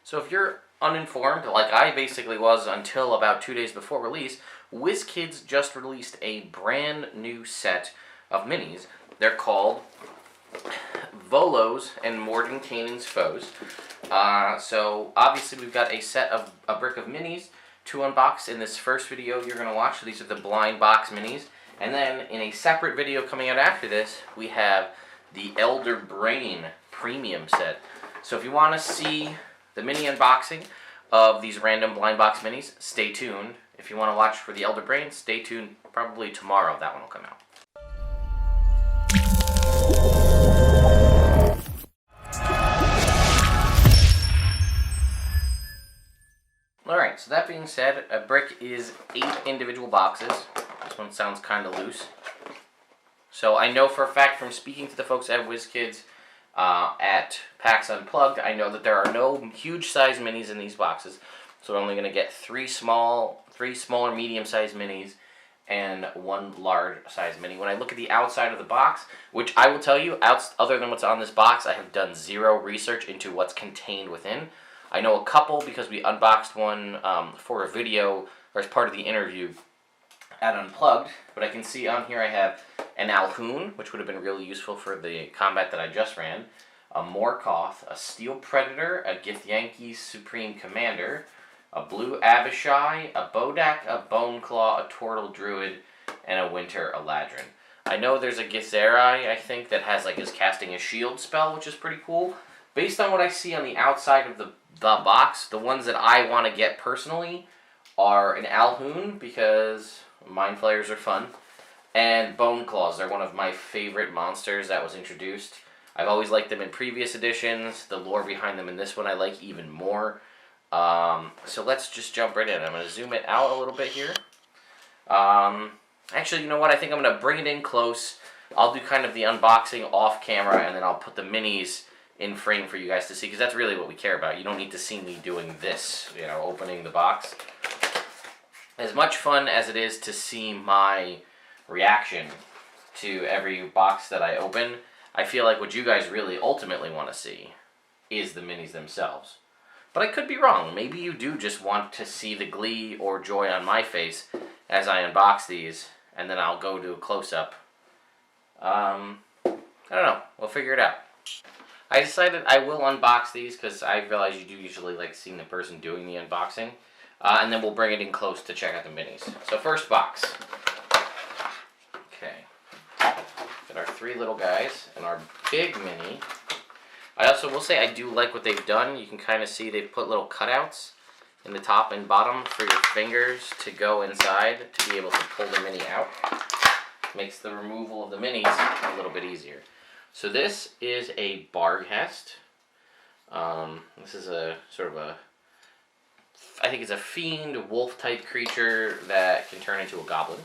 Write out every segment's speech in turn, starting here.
So if you're uninformed, like I basically was until about 2 days before release, Wizkids just released a brand new set of minis. They're called Volo's and Mordenkainen's Foes. So obviously we've got a brick of minis to unbox in this first video you're going to watch. So these are the blind box minis. And then in a separate video coming out after this, we have the Elder Brain premium set. So if you want to see the mini unboxing of these random blind box minis, stay tuned. If you want to watch for the Elder Brain, stay tuned. Probably tomorrow that one will come out. Alright, so that being said, a brick is 8 individual boxes. This one sounds kind of loose. So I know for a fact from speaking to the folks at Wizkids at PAX Unplugged, I know that there are no huge size minis in these boxes. So we're only going to get three smaller medium-sized minis and 1 large size mini. When I look at the outside of the box, which I will tell you, other than what's on this box, I have done zero research into what's contained within. I know a couple because we unboxed one for a video or as part of the interview at Unplugged, but I can see on here I have an Alhoon, which would have been really useful for the combat that I just ran, a Morkoth, a Steel Predator, a Githyanki's Supreme Commander, a Blue Abishai, a Bodak, a Bone Claw, a Tortle Druid, and a Winter Aladdin. I know there's a Githzerai, I think, that has is casting a shield spell, which is pretty cool. Based on what I see on the outside of the box, the ones that I want to get personally are an Alhoon, because Mind Flayers are fun, and Bone Claws. They're one of my favorite monsters that was introduced. I've always liked them in previous editions. The lore behind them in this one I like even more. So let's just jump right in. I'm going to zoom it out a little bit here. Actually, you know what? I think I'm going to bring it in close. I'll do kind of the unboxing off camera, and then I'll put the minis in frame for you guys to see, because that's really what we care about. You don't need to see me doing this, opening the box. As much fun as it is to see my reaction to every box that I open, I feel like what you guys really ultimately want to see is the minis themselves. But I could be wrong. Maybe you do just want to see the glee or joy on my face as I unbox these, and then I'll go to a close-up. I don't know. We'll figure it out. I decided I will unbox these because I realize you do usually like seeing the person doing the unboxing. And then we'll bring it in close to check out the minis. So first box. Okay. Got our 3 little guys and our big mini. I also will say I do like what they've done. You can kind of see they've put little cutouts in the top and bottom for your fingers to go inside to be able to pull the mini out. Makes the removal of the minis a little bit easier. So this is a Barghest. This is a sort of I think it's a fiend wolf type creature that can turn into a goblin.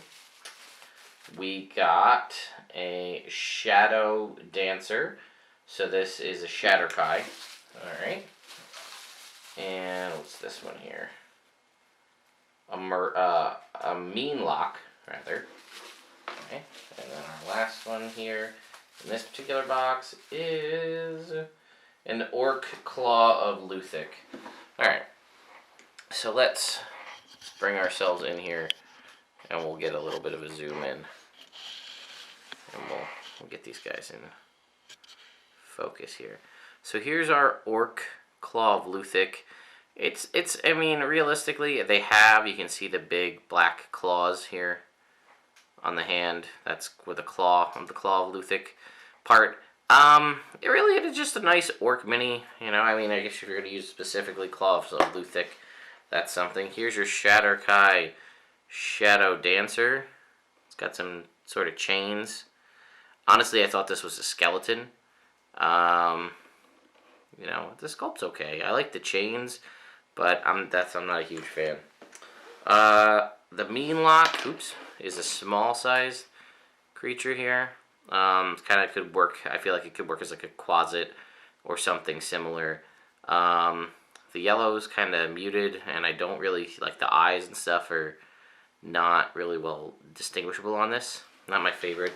We got a Shadow Dancer. So this is a Shatterkai. Alright. And what's this one here? A Meanlock, rather. Okay. And then our last one here in this particular box is an Orc Claw of Lucic. Alright. So let's bring ourselves in here and we'll get a little bit of a zoom in. And we'll get these guys in focus here. So here's our Orc Claw of Lucic. I mean, realistically, you can see the big black claws here on the hand. That's with the claw of Lucic part. It really is just a nice orc mini, I mean, I guess if you're going to use specifically Claws of Lucic, that's something. Here's your Shatterkai Shadow Dancer. It's got some sort of chains. Honestly, I thought this was a skeleton. The sculpt's okay. I like the chains, but I'm not a huge fan. The Meanlock, is a small sized creature here. Kind of could work. I feel like it could work as like a Quasit or something similar. The yellow's kind of muted, and I don't really like the eyes and stuff are not really well distinguishable on this. Not my favorite.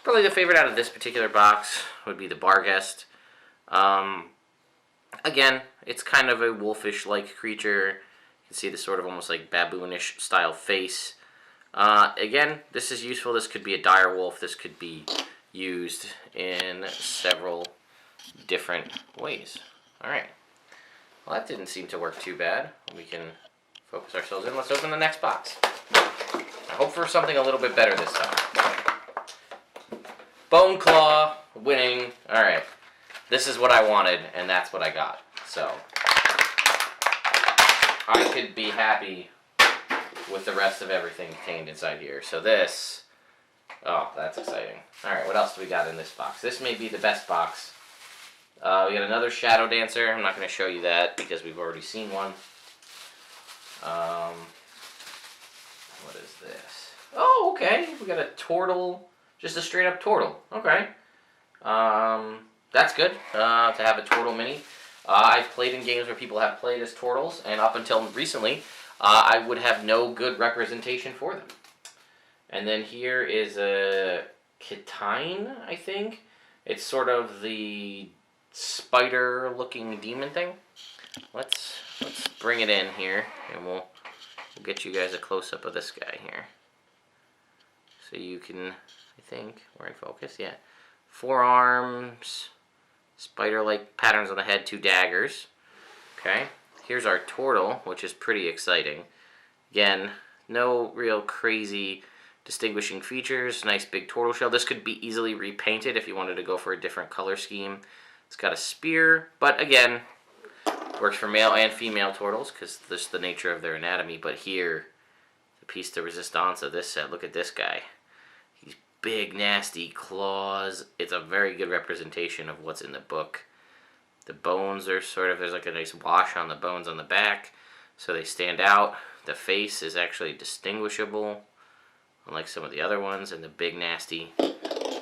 Probably the favorite out of this particular box would be the Barghest. Again, It's kind of a wolfish-like creature. You can see the sort of almost like baboonish style face. Again, this is useful. This could be a dire wolf. This could be used in several different ways. Alright. Well, that didn't seem to work too bad. We can focus ourselves in. Let's open the next box. I hope for something a little bit better this time. Bone Claw, winning. Alright. This is what I wanted, and that's what I got. So, I could be happy with the rest of everything contained inside here. So this, oh, that's exciting. Alright, what else do we got in this box? This may be the best box. We got another Shadow Dancer. I'm not going to show you that because we've already seen one. What is this? Oh, okay. We got a turtle. Just a straight up turtle. Okay. That's good to have a turtle mini. I've played in games where people have played as turtles, and up until recently, I would have no good representation for them. And then here is a Kitine, I think. It's sort of the spider-looking demon thing. Let's bring it in here, and we'll get you guys a close-up of this guy here. So you can, I think, we're in focus, yeah. 4 arms, spider-like patterns on the head, 2 daggers. Okay, here's our turtle, which is pretty exciting. Again, no real crazy distinguishing features. Nice big turtle shell. This could be easily repainted if you wanted to go for a different color scheme. It's got a spear, but again, works for male and female turtles because this is the nature of their anatomy. But here, the piece de resistance of this set, look at this guy. These big, nasty claws. It's a very good representation of what's in the book. The bones are sort of, there's like a nice wash on the bones on the back, so they stand out. The face is actually distinguishable, unlike some of the other ones, and the big, nasty,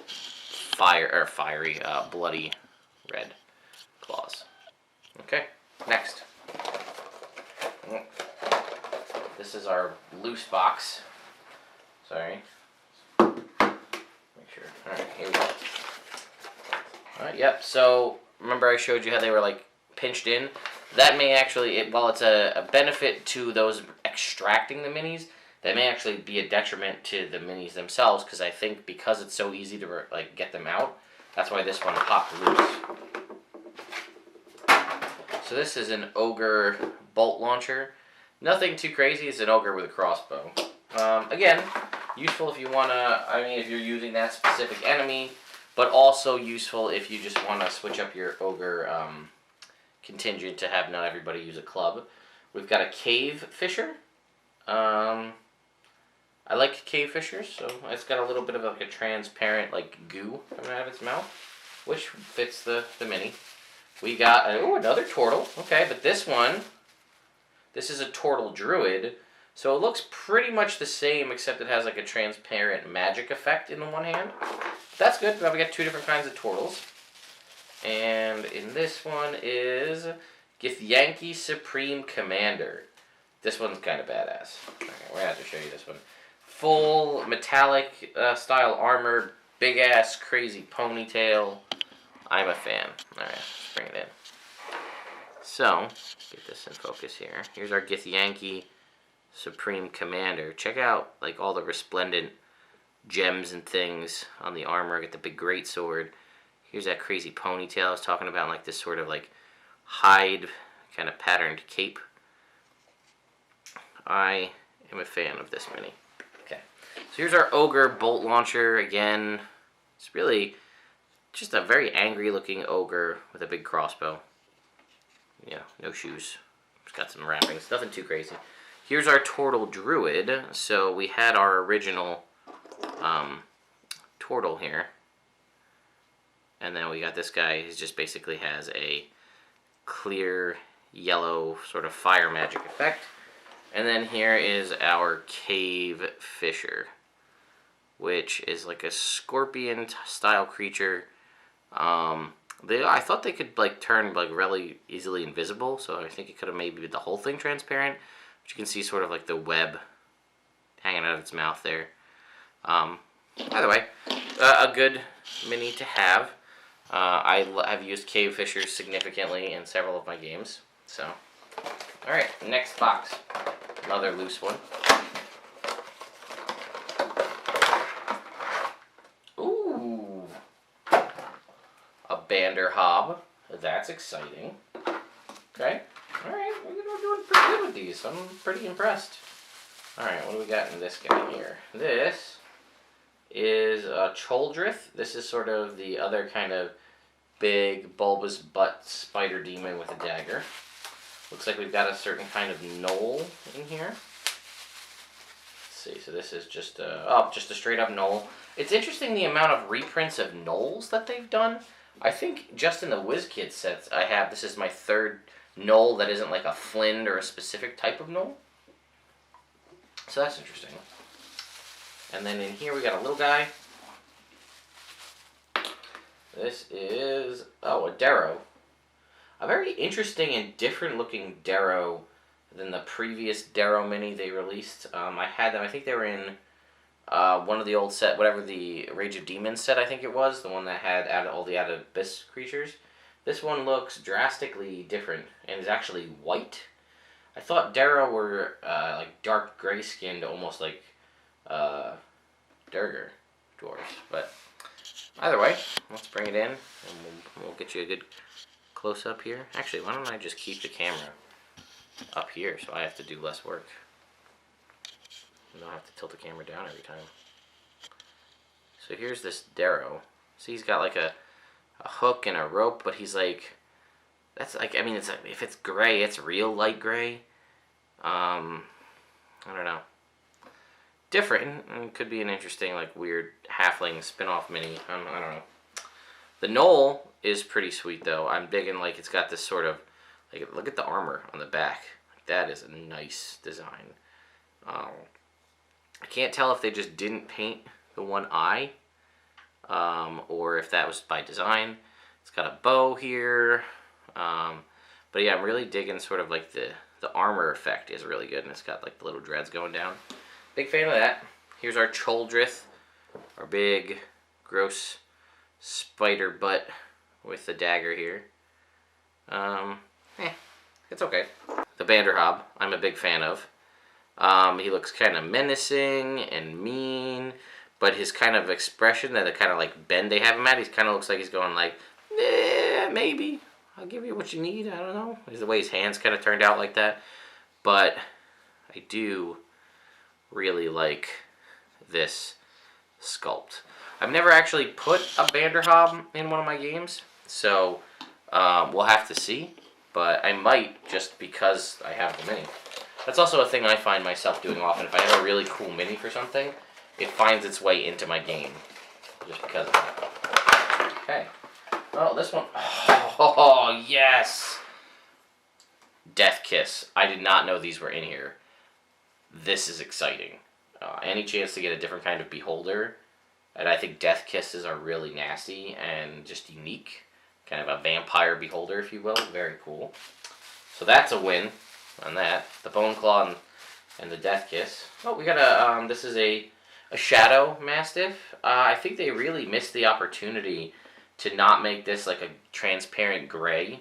fiery, bloody red claws. Okay, next. This is our loose box. Sorry. Make sure. Alright, here we go. Alright, yep, so remember I showed you how they were like pinched in? That may actually, while it's a benefit to those extracting the minis, that may actually be a detriment to the minis themselves, because I think because it's so easy to like get them out, that's why this one popped loose. So this is an Ogre bolt launcher. Nothing too crazy. It's an Ogre with a crossbow. Again, useful if you want to, if you're using that specific enemy, but also useful if you just want to switch up your Ogre contingent to have not everybody use a club. We've got a Cave Fisher. I like Cave Fishers, so it's got a little bit of like a transparent like goo coming out of its mouth, which fits the mini. We got another turtle. Okay, but this is a turtle Druid, so it looks pretty much the same except it has like a transparent magic effect in the one hand. That's good. Now we got 2 different kinds of turtles. And in this one is Githyanki Supreme Commander. This one's kind of badass. Okay, we're going to have to show you this one. Full metallic style armor, big ass crazy ponytail. I'm a fan. Alright, let's bring it in. So, get this in focus here. Here's our Githyanki Supreme Commander. Check out like all the resplendent gems and things on the armor. Get the big greatsword. Here's that crazy ponytail I was talking about, like this sort of like hide kind of patterned cape. I am a fan of this mini. Okay, so here's our Ogre bolt launcher. Again, it's really just a very angry looking Ogre with a big crossbow. Yeah, no shoes. It's got some wrappings. Nothing too crazy. Here's our turtle Druid. So we had our original turtle here. And then we got this guy who just basically has a clear yellow sort of fire magic effect. And then here is our Cave Fisher, which is like a scorpion style creature. I thought they could like turn like really easily invisible, so I think it could have maybe made the whole thing transparent. But you can see sort of like the web hanging out of its mouth there. Either way, a good mini to have. I have used Cave Fishers significantly in several of my games. So, all right, next box. Another loose one. Ooh, a Banderhob. That's exciting. Okay. All right, we're doing pretty good with these. I'm pretty impressed. All right, what do we got in this guy here? This is a Choldrith. This is sort of the other kind of big bulbous butt spider demon with a dagger. Looks like we've got a certain kind of knoll in here. Let's see, so this is just a straight up knoll. It's interesting the amount of reprints of knolls that they've done. I think just in the Wizkids sets I have, this is my third knoll that isn't like a Flynn or a specific type of knoll. So that's interesting. And then in here we got a little guy. This is, a Darrow. A very interesting and different looking Darrow than the previous Darrow mini they released. I had them, I think they were in one of the old set, whatever the Rage of Demons set I think it was, the one that had all the Abyss creatures. This one looks drastically different and is actually white. I thought Darrow were like dark gray skinned, almost like Durgar dwarves. But either way, let's bring it in and we'll get you a good close up here. Actually, why don't I just keep the camera up here so I have to do less work. I don't have to tilt the camera down every time. So here's this Darrow. See, he's got like a hook and a rope, but he's like, that's like, I mean, it's like, if it's gray, it's real light gray. I don't know. Different, and could be an interesting, like, weird halfling spin-off mini. I don't know. The knoll is pretty sweet, though. I'm digging, like, it's got this sort of, like, look at the armor on the back. Like, that is a nice design. I can't tell if they just didn't paint the one eye, or if that was by design. It's got a bow here. But yeah, I'm really digging sort of like the armor effect is really good, and it's got like the little dreads going down. Big fan of that. Here's our Choldrith, our big, gross spider butt with the dagger here. It's okay. The Banderhob, I'm a big fan of. He looks kind of menacing and mean, but his kind of expression, that the kind of like bend they have him at, he kind of looks like he's going like, maybe. I'll give you what you need. I don't know. The way his hands kind of turned out like that. But I do really like this sculpt. I've never actually put a Banderhob in one of my games, so we'll have to see. But I might, just because I have the mini. That's also a thing I find myself doing often. If I have a really cool mini for something, it finds its way into my game, just because of that. Okay. Oh, this one. Oh, yes! Death Kiss. I did not know these were in here. This is exciting. Any chance to get a different kind of beholder. And I think Death Kisses are really nasty and just unique. Kind of a vampire beholder, if you will. Very cool. So that's a win on that. The Bone Claw and the Death Kiss. Oh, we got a, this is a Shadow Mastiff. I think they really missed the opportunity to not make this like a transparent gray.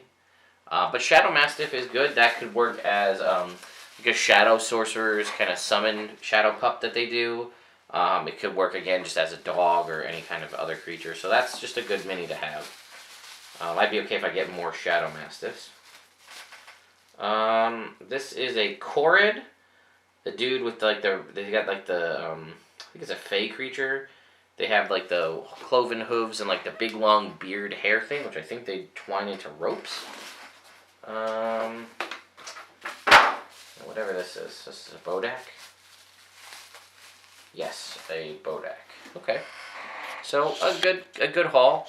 But Shadow Mastiff is good. That could work as like a Shadow Sorcerer's kind of summon Shadow Pup that they do. It could work again just as a dog or any kind of other creature. So that's just a good mini to have. Might be okay if I get more Shadow Mastiffs. This is a Korid. The dude with like they got like the, I think it's a Fey creature. They have like the cloven hooves and like the big long beard hair thing, which I think they twine into ropes. Whatever this is. This is a Bodak? Yes, a Bodak. Okay. So a good haul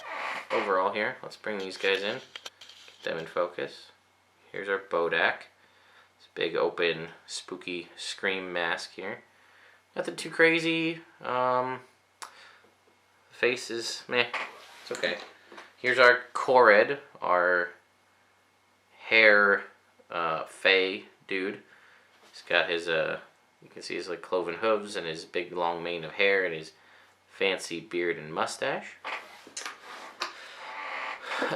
overall here. Let's bring these guys in. Get them in focus. Here's our Bodak. This big open spooky scream mask here. Nothing too crazy. Face is meh. It's okay. Here's our Korid, our hair Fey dude. He's got his you can see his like cloven hooves and his big long mane of hair and his fancy beard and mustache.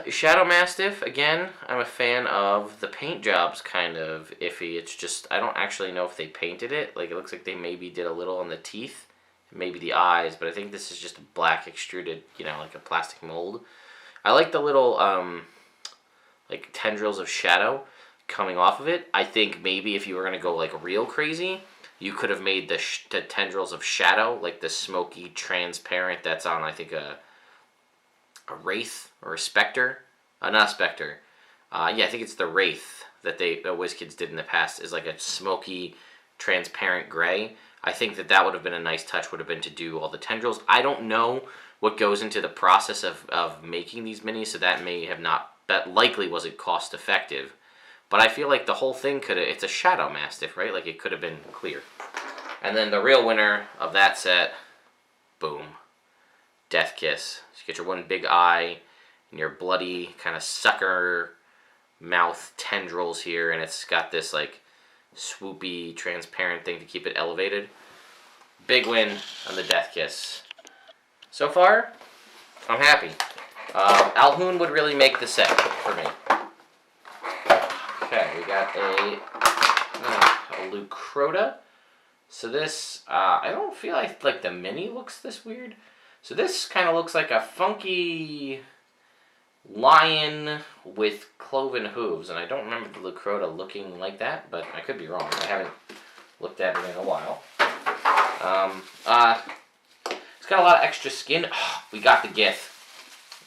Shadow Mastiff, again, I'm a fan of. The paint job's kind of iffy. It's just, I don't actually know if they painted it. Like, it looks like they maybe did a little on the teeth, maybe the eyes, but I think this is just a black extruded, you know, like a plastic mold. I like the little, like, tendrils of shadow coming off of it. I think maybe if you were going to go, like, real crazy, you could have made the tendrils of shadow, like the smoky, transparent, that's on, I think, a wraith or a specter, not a specter. Yeah, I think it's the wraith that Wizkids did in the past, is like a smoky, transparent gray. I think that would have been a nice touch. Would have been to do all the tendrils. I don't know what goes into the process of making these minis, so that may have not. That likely wasn't cost effective, but I feel like the whole thing could have. It's a Shadow Mastiff, right? Like it could have been clear. And then the real winner of that set, boom. Death Kiss. So you get your one big eye and your bloody kind of sucker mouth tendrils here, and it's got this like swoopy, transparent thing to keep it elevated. Big win on the Death Kiss. So far, I'm happy. Alhoon would really make the set for me. Okay, we got a Lucrota. So this, I don't feel like the mini looks this weird. So this kind of looks like a funky lion with cloven hooves, and I don't remember the Lucrota looking like that, but I could be wrong. I haven't looked at it in a while. It's got a lot of extra skin. Oh, we got the Gith.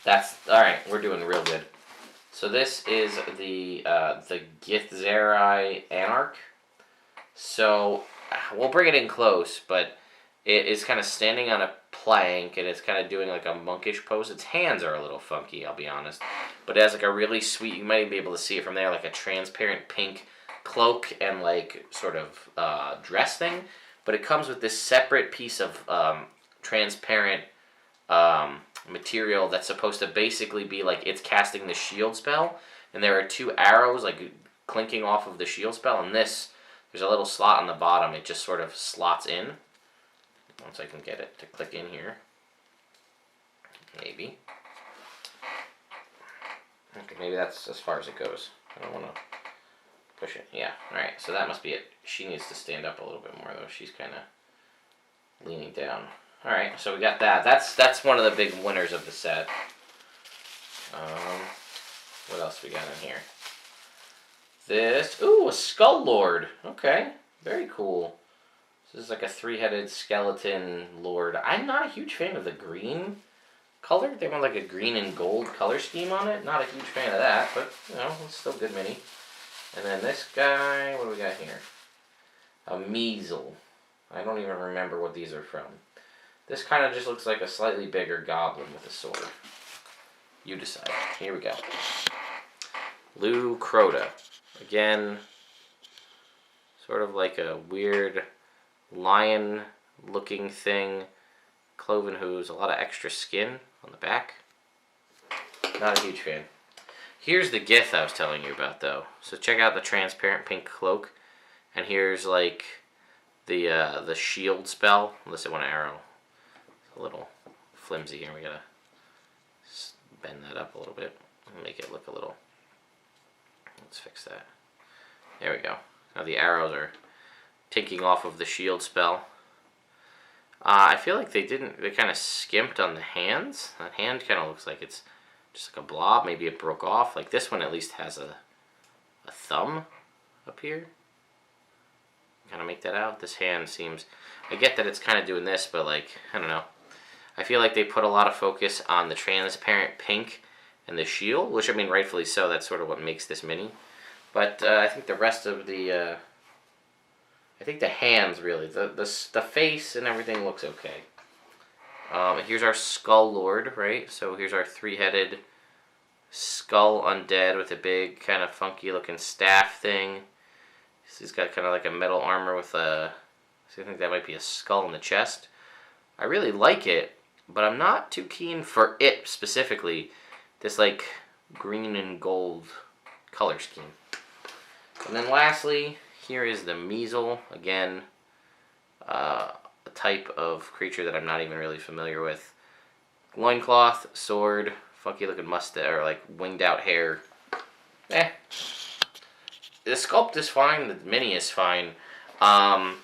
That's alright. We're doing real good. So this is the Githzerai Anarch. So we'll bring it in close, but it is kind of standing on a plank, and it's kind of doing like a monkish pose. Its hands are a little funky, I'll be honest. But it has like a really sweet, you might even be able to see it from there, like a transparent pink cloak and like sort of dress thing. But it comes with this separate piece of transparent material that's supposed to basically be like it's casting the shield spell. And there are two arrows like clinking off of the shield spell. And this, there's a little slot on the bottom. It just sort of slots in. Once I can get it to click in here. Maybe. Okay, maybe that's as far as it goes. I don't want to push it. Yeah, alright, so that must be it. She needs to stand up a little bit more, though. She's kind of leaning down. Alright, so we got that. That's one of the big winners of the set. What else we got in here? This, ooh, a Skull Lord. Okay, very cool. This is like a three-headed skeleton lord. I'm not a huge fan of the green color. They want like a green and gold color scheme on it. Not a huge fan of that, but, you know, it's still good mini. And then this guy, what do we got here? A Meisel. I don't even remember what these are from. This kind of just looks like a slightly bigger goblin with a sword. You decide. Here we go. Lucrota. Again, sort of like a weird lion-looking thing. Cloven hooves, a lot of extra skin on the back. Not a huge fan. Here's the Gith I was telling you about, though. So check out the transparent pink cloak. And here's like the shield spell. Unless it want an arrow. It's a little flimsy here. We gotta bend that up a little bit and make it look a little. Let's fix that. There we go. Now the arrows are taking off of the shield spell. I feel like they kind of skimped on the hands. That hand kind of looks like it's just like a blob. Maybe it broke off. Like this one at least has a thumb up here. Kind of make that out. This hand seems, I get that it's kind of doing this, but like, I don't know. I feel like they put a lot of focus on the transparent pink and the shield, which I mean rightfully so. That's sort of what makes this mini. But I think the rest of the, I think the hands really, the face and everything looks okay. Here's our Skull Lord, right? So here's our three-headed skull undead with a big kind of funky looking staff thing. So he's got kind of like a metal armor with a, so I think that might be a skull in the chest. I really like it, but I'm not too keen for it specifically. This like green and gold color scheme. And then lastly, here is the Meisel. Again, a type of creature that I'm not even really familiar with. Loincloth, sword, funky looking mustache or like winged out hair. Eh. The sculpt is fine. The mini is fine. I'm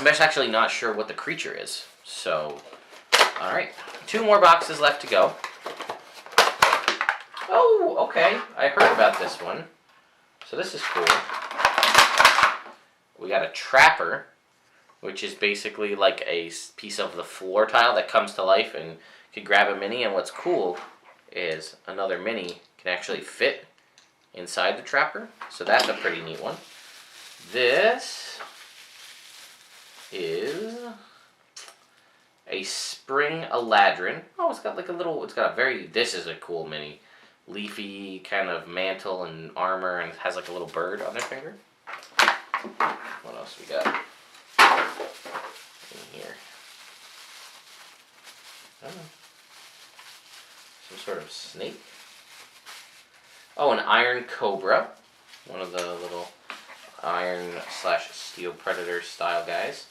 actually not sure what the creature is. So, all right, 2 more boxes left to go. Oh, okay. I heard about this one. So this is cool. We got a trapper, which is basically like a piece of the floor tile that comes to life and can grab a mini. And what's cool is another mini can actually fit inside the trapper. So that's a pretty neat one. This is a spring Aladdin. Oh, it's got like a little, it's got a very, this is a cool mini. Leafy kind of mantle and armor, and it has like a little bird on their finger. What else we got in here? I don't know. Some sort of snake. Oh, an iron cobra. One of the little iron/steel predator style guys.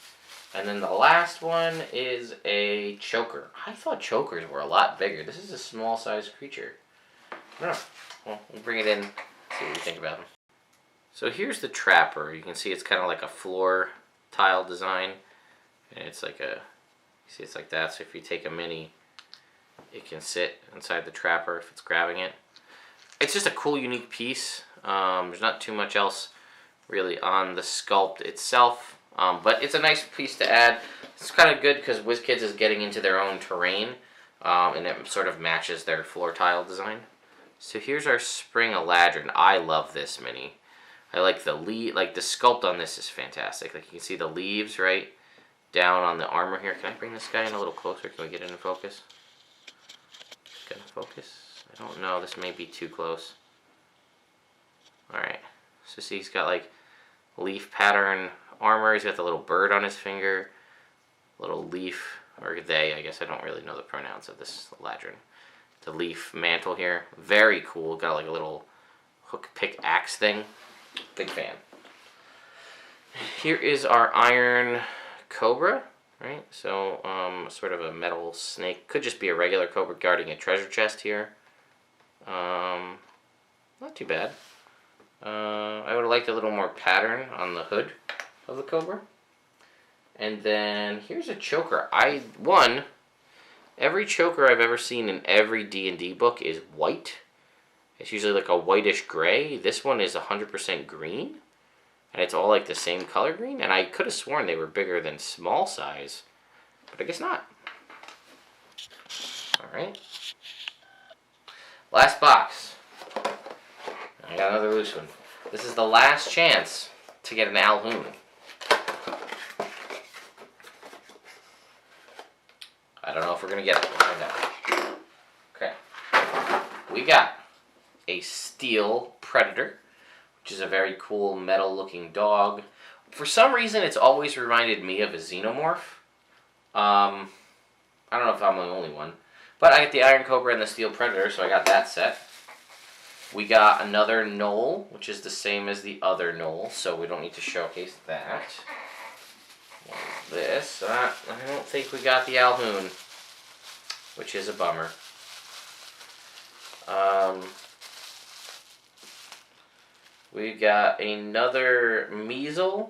And then the last one is a choker. I thought chokers were a lot bigger. This is a small sized creature. I don't know. Well, we'll bring it in, see what we think about them. So here's the trapper. You can see it's kind of like a floor tile design. And it's like a, you see it's like that. So if you take a mini, it can sit inside the trapper if it's grabbing it. It's just a cool, unique piece. There's not too much else really on the sculpt itself. But it's a nice piece to add. It's kind of good because Wizkids is getting into their own terrain. And it sort of matches their floor tile design. So here's our spring Aladdin. I love this mini. I like the like the sculpt on this is fantastic. Like you can see the leaves right down on the armor here. Can I bring this guy in a little closer? Can we get into focus? Get in focus? I don't know. This may be too close. Alright. So see he's got like leaf pattern armor. He's got the little bird on his finger. Little leaf, or they, I guess I don't really know the pronouns of this Aladdin. The leaf mantle here. Very cool. Got like a little hook pick axe thing. Big fan. Here is our iron cobra, right? So, sort of a metal snake. Could just be a regular cobra guarding a treasure chest here. Not too bad. I would have liked a little more pattern on the hood of the cobra. And then here's a choker. Every choker I've ever seen in every D&D book is white. It's usually like a whitish gray. This one is 100% green. And it's all like the same color green. And I could have sworn they were bigger than small size. But I guess not. Alright. Last box. I got another loose one. This is the last chance to get an Alhoon. I don't know if we're going to get it. We'll find out. Okay. We got a steel predator, which is a very cool metal-looking dog. For some reason, it's always reminded me of a xenomorph. I don't know if I'm the only one. But I got the iron cobra and the steel predator, so I got that set. We got another knoll, which is the same as the other knoll, so we don't need to showcase that. What is this? I don't think we got the Alhoon, which is a bummer. We got another Meisel.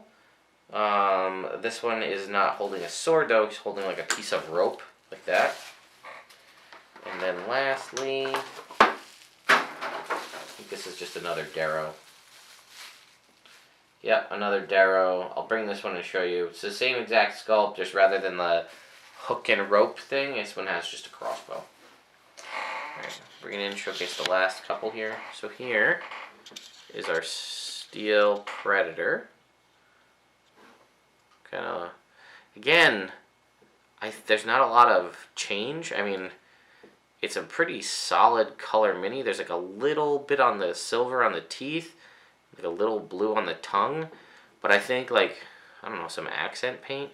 This one is not holding a sword though, he's holding like a piece of rope, like that. And then lastly, I think this is just another Darrow. Yeah, another Darrow. I'll bring this one and show you. It's the same exact sculpt, just rather than the hook and rope thing, this one has just a crossbow. Alright, bring it in, showcase the last couple here. So here is our steel predator. Kind of, again, there's not a lot of change. I mean, it's a pretty solid color mini. There's like a little bit on the silver on the teeth, like a little blue on the tongue, but I think like, I don't know, some accent paint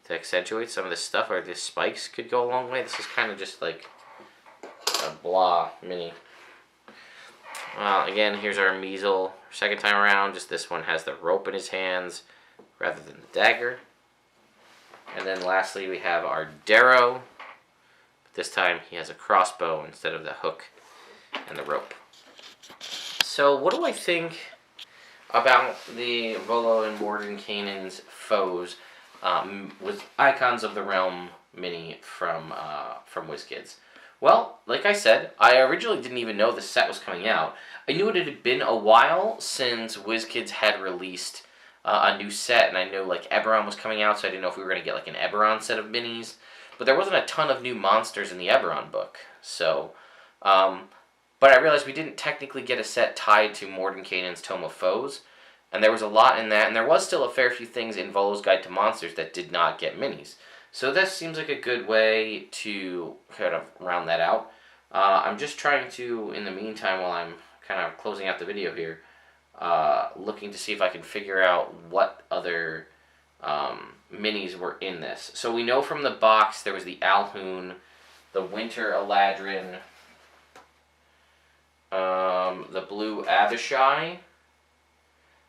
to accentuate some of this stuff, or the spikes could go a long way. This is kind of just like a blah mini. Again, here's our Meisel. Second time around, just this one has the rope in his hands rather than the dagger. And then lastly, we have our Darrow. This time he has a crossbow instead of the hook and the rope. So what do I think about the Volo and Mordenkainen's foes with Icons of the Realm mini from Wizkids? Well, like I said, I originally didn't even know the set was coming out. I knew it had been a while since Wizkids had released a new set, and I knew like Eberron was coming out, so I didn't know if we were going to get like an Eberron set of minis. But there wasn't a ton of new monsters in the Eberron book, so... but I realized we didn't technically get a set tied to Mordenkainen's Tome of Foes, and there was a lot in that, and there was still a fair few things in Volo's Guide to Monsters that did not get minis. So this seems like a good way to kind of round that out. I'm just trying to, in the meantime, while I'm kind of closing out the video here, looking to see if I can figure out what other minis were in this. So we know from the box there was the Alhoun, the Winter Aladdin, the Blue Abishai,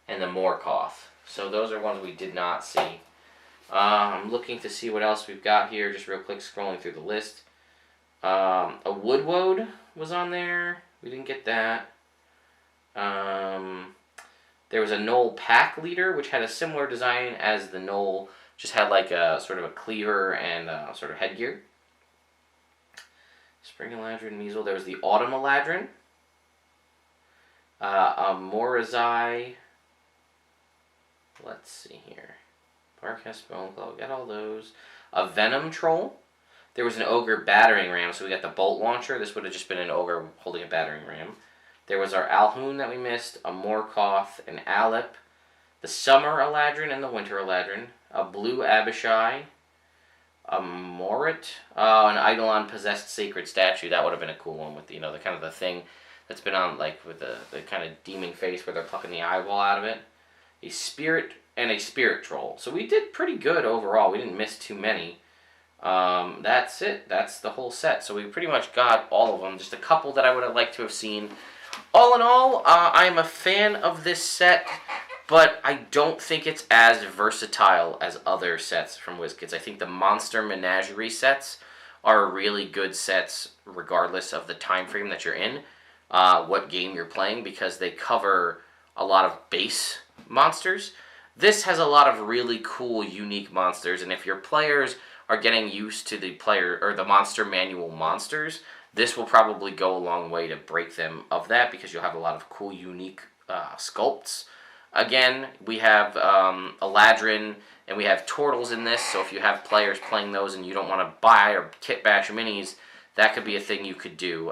and the Morkoth. So those are ones we did not see. I'm looking to see what else we've got here, just real quick scrolling through the list. A Woodwode was on there. We didn't get that. There was a Gnoll Pack Leader, which had a similar design as the Gnoll, just had like a sort of a cleaver and sort of headgear. Spring Aladdin, Meisel. There was the Autumn Aladdin. A Morazai. Let's see here. Barcast, Bone Claw, got all those. A Venom Troll. There was an Ogre Battering Ram, so we got the Bolt Launcher. This would have just been an Ogre holding a Battering Ram. There was our Alhoun that we missed, a Morkoth, an Alep, the Summer Aladdin and the Winter Aladdin, a Blue Abishai, a Morit, an Eidolon Possessed Sacred Statue. That would have been a cool one with, the kind of the thing that's been on, like, with the kind of demon face where they're plucking the eyeball out of it. A Spirit and a Spirit Troll. So we did pretty good overall. We didn't miss too many. That's it. That's the whole set. So we pretty much got all of them. Just a couple that I would have liked to have seen. All in all, I'm a fan of this set, but I don't think it's as versatile as other sets from Wizkids. I think the Monster Menagerie sets are really good sets regardless of the time frame that you're in, what game you're playing, because they cover a lot of base monsters. This has a lot of really cool, unique monsters, and if your players are getting used to the Monster Manual monsters, this will probably go a long way to break them of that, because you'll have a lot of cool, unique sculpts. Again, we have Aladdin, and we have Turtles in this, so if you have players playing those and you don't want to buy or kit bash minis, that could be a thing you could do.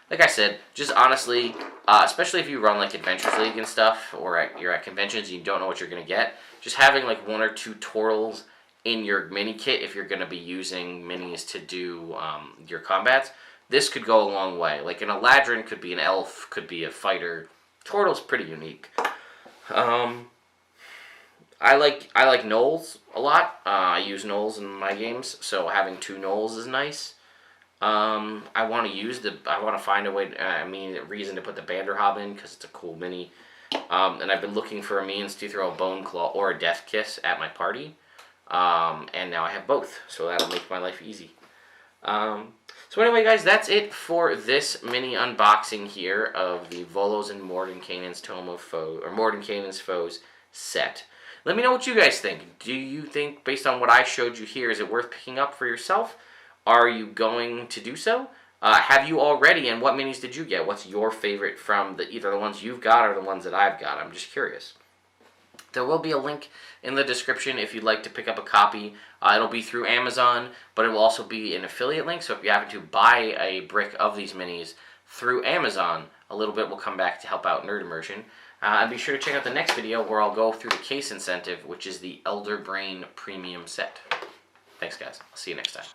Like I said, just honestly, especially if you run like Adventures League and stuff, or you're at conventions and you don't know what you're going to get, just having like 1 or 2 Turtles in your mini kit, if you're going to be using minis to do your combats, this could go a long way. Like an Aladdin could be an elf, could be a fighter. Turtle's pretty unique. I like gnolls a lot. I use gnolls in my games, so having 2 gnolls is nice. I want to find a way, a reason to put the Banderhob in, because it's a cool mini. And I've been looking for a means to throw a Bone Claw or a Death Kiss at my party. And now I have both, so that'll make my life easy. So anyway, guys, that's it for this mini unboxing here of the Volo's and Mordenkainen's Tome of Foes, or Mordenkainen's Foes set. Let me know what you guys think. Do you think, based on what I showed you here, is it worth picking up for yourself? Are you going to do so? Have you already, and what minis did you get? What's your favorite from either the ones you've got or the ones that I've got? I'm just curious. There will be a link in the description if you'd like to pick up a copy. It'll be through Amazon, but it will also be an affiliate link, so if you happen to buy a brick of these minis through Amazon, a little bit will come back to help out Nerd Immersion. And be sure to check out the next video where I'll go through the case incentive, which is the Elder Brain Premium set. Thanks, guys. I'll see you next time.